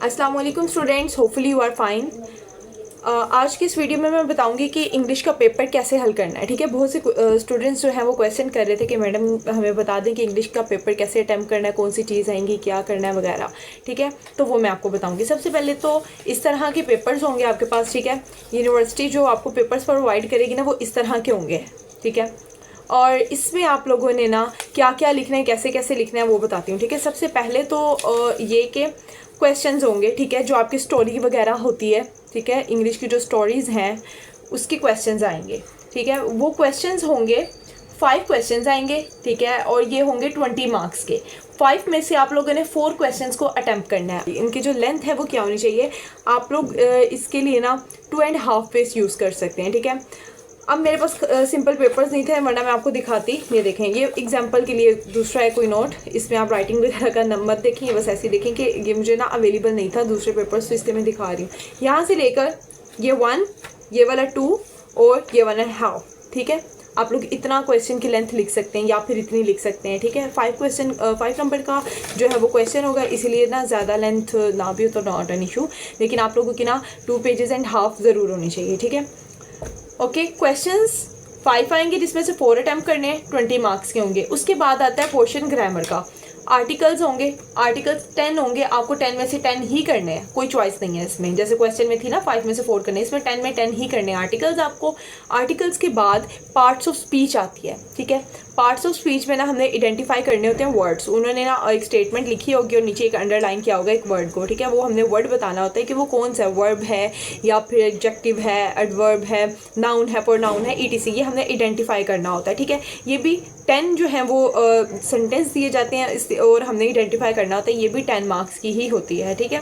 अस्सलाम वालेकुम students, hopefully you are fine. आज की इस वीडियो में मैं बताऊंगी कि इंग्लिश का पेपर कैसे हल करना है। ठीक है, बहुत से स्टूडेंट्स जो हैं वो क्वेश्चन कर रहे थे कि मैडम हमें बता दें कि इंग्लिश का पेपर कैसे अटैम्प्ट करना है, कौन सी चीज़ आएंगी, क्या करना है वगैरह। ठीक है, तो वो मैं आपको बताऊंगी। सबसे पहले तो इस तरह के पेपर्स होंगे आपके पास। ठीक है, यूनिवर्सिटी जो आपको पेपर्स प्रोवाइड करेगी ना, वो इस तरह के होंगे। ठीक है, और इसमें आप लोगों ने ना क्या क्या लिखना है, कैसे कैसे लिखना है, वो बताती हूँ। ठीक है, सबसे पहले तो ये कि क्वेश्चंस होंगे। ठीक है, जो आपकी स्टोरी वगैरह होती है, ठीक है, इंग्लिश की जो स्टोरीज़ हैं उसके क्वेश्चंस आएंगे। ठीक है, वो क्वेश्चंस होंगे 5 क्वेश्चंस आएंगे। ठीक है, और ये होंगे 20 मार्क्स के। 5 में से आप लोगों ने 4 क्वेश्चंस को अटैम्प्ट करना है। इनकी जो लेंथ है वो क्या होनी चाहिए, आप लोग इसके लिए ना 2.5 पेज यूज़ कर सकते हैं। ठीक है, अब मेरे पास सिंपल पेपर्स नहीं थे, वरना मैं आपको दिखाती। ये देखें, ये एग्जांपल के लिए दूसरा है कोई नोट। इसमें आप राइटिंग वगैरह का नंबर देखें, ये बस ऐसे ही देखें कि ये मुझे ना अवेलेबल नहीं था दूसरे पेपर्स, तो इसलिए मैं दिखा रही हूँ। यहाँ से लेकर ये 1, ये वाला 2 और ये वाला हाफ। ठीक है, आप लोग इतना क्वेश्चन की लेंथ लिख सकते हैं या फिर इतनी लिख सकते हैं। ठीक है, 5 नंबर का जो है वो क्वेश्चन होगा, इसीलिए ना ज़्यादा लेंथ ना भी हो तो नॉट एन इशू, लेकिन आप लोगों की ना 2 पेजेस एंड हाफ ज़रूर होनी चाहिए। ठीक है, ओके, क्वेश्चंस 5 आएंगे जिसमें से 4 अटैम्प्ट करने हैं, 20 मार्क्स के होंगे। उसके बाद आता है पोर्शन ग्रामर का। आर्टिकल्स होंगे, आर्टिकल्स 10 होंगे, आपको 10 में से 10 ही करने हैं, कोई चॉइस नहीं है इसमें। जैसे क्वेश्चन में थी ना 5 में से 4 करने, इसमें 10 में 10 ही करने हैं आर्टिकल्स आपको। आर्टिकल्स के बाद पार्ट्स ऑफ स्पीच आती है। ठीक है, पार्ट्स ऑफ स्पीच में ना हमने आइडेंटिफाई करने होते हैं वर्ड्स। उन्होंने ना एक स्टेटमेंट लिखी होगी और नीचे एक अंडरलाइन किया होगा एक वर्ड को। ठीक है, वो हमने वर्ड बताना होता है कि वो कौन सा वर्ब है या फिर एडजेक्टिव है, एडवर्ब है, नाउन है, प्रोनाउन है, ईटीसी, ये हमने आइडेंटिफाई करना होता है। ठीक है, ये भी 10 जो है वो सेंटेंस दिए जाते हैं और हमने आइडेंटिफाई करना होता है, ये भी 10 मार्क्स की ही होती है। ठीक है,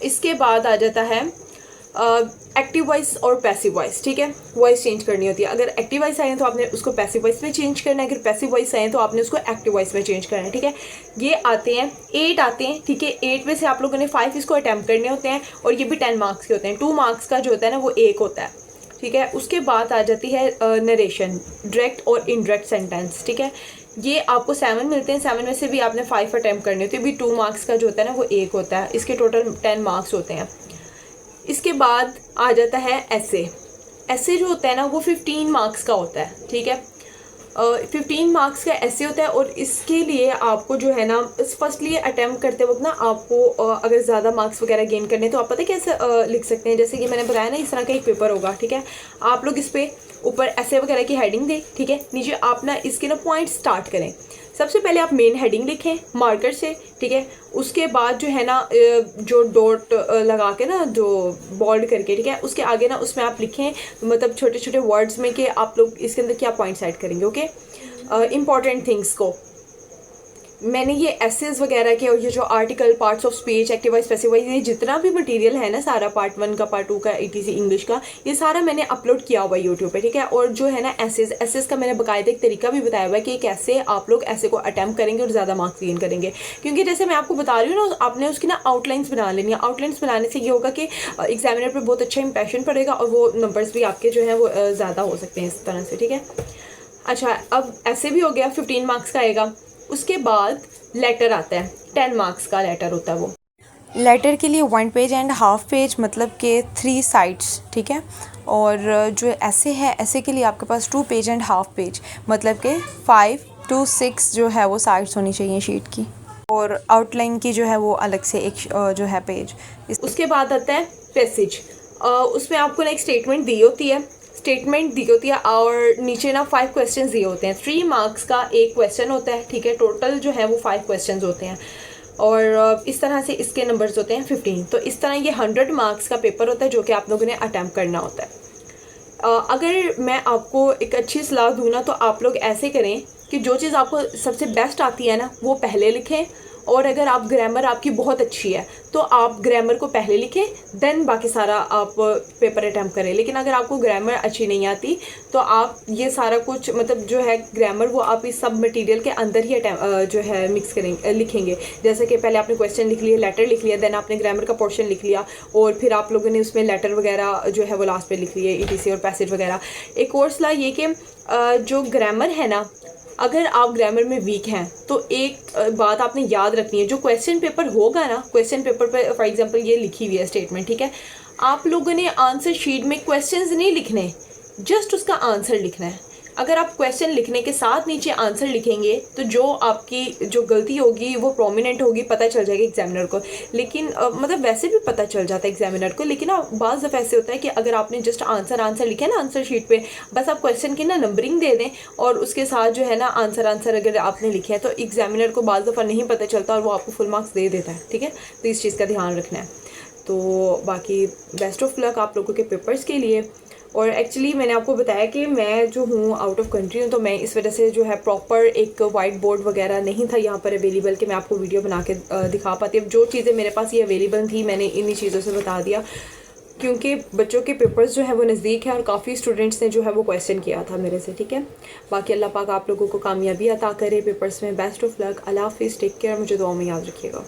इसके बाद आ जाता है एक्टिव वॉइस और पैसिव वॉइस। ठीक है, वॉइस चेंज करनी होती है। अगर एक्टिव वॉइस आए तो आपने उसको पैसिव वॉइस में चेंज करना है, अगर पैसिव वॉइस आए तो आपने उसको एक्टिव वॉइस में चेंज करना है। ठीक है, ये आते हैं 8 आते हैं। ठीक है, 8 में से आप लोगों ने 5 इसको अटैम्प्ट करने होते हैं और ये भी 10 मार्क्स के होते हैं। 2 मार्क्स का जो होता है ना वो 1 होता है। ठीक है, उसके बाद आ जाती है नरेशन, डायरेक्ट और इनडायरेक्ट सेंटेंस। ठीक है, ये आपको 7 मिलते हैं। 7 में से भी आपने 5 अटैम्प्ट करने होते हैं, भी 2 मार्क्स का जो होता है ना वो 1 होता है। इसके टोटल 10 मार्क्स होते हैं। इसके बाद आ जाता है ऐसे। ऐसे जो होता है ना वो 15 मार्क्स का होता है। ठीक है, 15 मार्क्स का ऐसे होता है और इसके लिए आपको जो है ना फर्स्टली अटैम्प्ट करते वक्त ना आपको अगर ज़्यादा मार्क्स वगैरह गेन करने तो आप पता है कैसे लिख सकते हैं। जैसे कि मैंने बताया ना, इस तरह का एक पेपर होगा। ठीक है, आप लोग इस पर ऊपर ऐसे वगैरह की हेडिंग दें। ठीक है, नीचे आप ना इसके ना पॉइंट स्टार्ट करें। सबसे पहले आप मेन हेडिंग लिखें मार्कर से। ठीक है, उसके बाद जो है ना जो डॉट लगा के ना, जो बोल्ड करके, ठीक है, उसके आगे ना उसमें आप लिखें, मतलब छोटे छोटे वर्ड्स में कि आप लोग इसके अंदर क्या पॉइंट्स ऐड करेंगे। ओके, इंपॉर्टेंट थिंग्स को मैंने ये एसेस वगैरह के और ये जो article, parts of speech, active voice, passive voice, ये जितना भी मटेरियल है ना सारा, पार्ट 1 का, पार्ट 2 का, ईटीसी इंग्लिश का, ये सारा मैंने अपलोड किया हुआ है यूट्यूब पे। ठीक है, और जो है ना एसेस का मैंने बाकायदा एक तरीका भी बताया हुआ है कि कैसे आप लोग ऐसे को अटैम्प्ट करेंगे और ज़्यादा मार्क्स गेन करेंगे। क्योंकि जैसे मैं आपको बता रही हूँ ना, आपने उसकी ना आउटलाइंस बना लेनी है। आउटलाइंस बनाने से ये होगा कि एग्जामिनर पर बहुत अच्छा इंप्रेशन पड़ेगा और वो नंबर्स भी आपके जो है वो ज़्यादा हो सकते हैं इस तरह से। ठीक है, अच्छा, अब ऐसे भी हो गया, 15 मार्क्स का आएगा। उसके बाद लेटर आता है, 10 मार्क्स का लेटर होता है वो। लेटर के लिए 1 पेज एंड हाफ पेज, मतलब के 3 साइड्स। ठीक है, और जो ऐसे है, ऐसे के लिए आपके पास 2 पेज एंड हाफ पेज, मतलब के 5 to 6 जो है वो साइड्स होनी चाहिए शीट की, और आउटलाइन की जो है वो अलग से एक जो है पेज। उसके बाद आता है पैसेज। उसमें आपको ना एक स्टेटमेंट दी होती है, और नीचे ना 5 क्वेश्चंस दिए होते हैं। 3 मार्क्स का एक क्वेश्चन होता है। ठीक है, टोटल जो है वो 5 क्वेश्चंस होते हैं और इस तरह से इसके नंबर्स होते हैं 15। तो इस तरह ये 100 मार्क्स का पेपर होता है जो कि आप लोगों ने अटैम्प्ट करना होता है। अगर मैं आपको एक अच्छी सलाह दूँ ना, तो आप लोग ऐसे करें कि जो चीज़ आपको सबसे बेस्ट आती है ना वो पहले लिखें, और अगर आप ग्रामर आपकी बहुत अच्छी है तो आप ग्रामर को पहले लिखें, देन बाकी सारा आप पेपर अटैम्प्ट करें। लेकिन अगर आपको ग्रामर अच्छी नहीं आती तो आप ये सारा कुछ, मतलब जो है ग्रामर, वो आप इस सब मटेरियल के अंदर ही जो है मिक्स करेंगे, लिखेंगे। जैसे कि पहले आपने क्वेश्चन लिख लिया, लेटर लिख लिया, देन आपने ग्रामर का पोर्शन लिख लिया, और फिर आप लोगों ने उसमें लेटर वगैरह जो है वो लास्ट पे लिख लिए, ईटीसी और पैसेज वगैरह। एक और सलाह ये कि जो ग्रामर है ना अगर आप ग्रामर में वीक हैं तो एक बात आपने याद रखनी है, जो क्वेश्चन पेपर होगा ना, क्वेश्चन पेपर पे फॉर एग्जांपल ये लिखी हुई है स्टेटमेंट, ठीक है, आप लोगों ने आंसर शीट में क्वेश्चंस नहीं लिखने, जस्ट उसका आंसर लिखना है। अगर आप क्वेश्चन लिखने के साथ नीचे आंसर लिखेंगे तो जो आपकी जो गलती होगी वो प्रोमिनेंट होगी, पता चल जाएगी एग्जामिनर को। लेकिन मतलब वैसे भी पता चल जाता है एग्जामिनर को, लेकिन बाज़ दफ़ा ऐसे होता है कि अगर आपने जस्ट आंसर लिखे ना आंसर शीट पे, बस आप क्वेश्चन की ना नंबरिंग दे दें और उसके साथ जो है ना आंसर अगर आपने लिखे हैं तो एग्जामिनर को बाज़ दफ़ा नहीं पता चलता और वो आपको फुल मार्क्स दे देता है, ठीक है। तो इस चीज़ का ध्यान रखना है। तो बाकी बेस्ट ऑफ लक आप लोगों के पेपर्स के लिए। और एक्चुअली मैंने आपको बताया कि मैं जो हूँ आउट ऑफ कंट्री हूँ, तो मैं इस वजह से जो है प्रॉपर एक वाइट बोर्ड वगैरह नहीं था यहाँ पर अवेलेबल कि मैं आपको वीडियो बना के दिखा पाती। अब जो चीज़ें मेरे पास ये अवेलेबल थी मैंने इन्हीं चीज़ों से बता दिया, क्योंकि बच्चों के पेपर्स जो है वो नज़दीक है और काफ़ी स्टूडेंट्स ने जो है वो क्वेश्चन किया था मेरे से, ठीक है। बाकी अल्लाह पाक आप लोगों को कामयाबी अता करे पेपर्स में। बेस्ट ऑफ लक, अल्लाह हाफिज़, टेक केयर, मुझे दुआ में याद रखिएगा।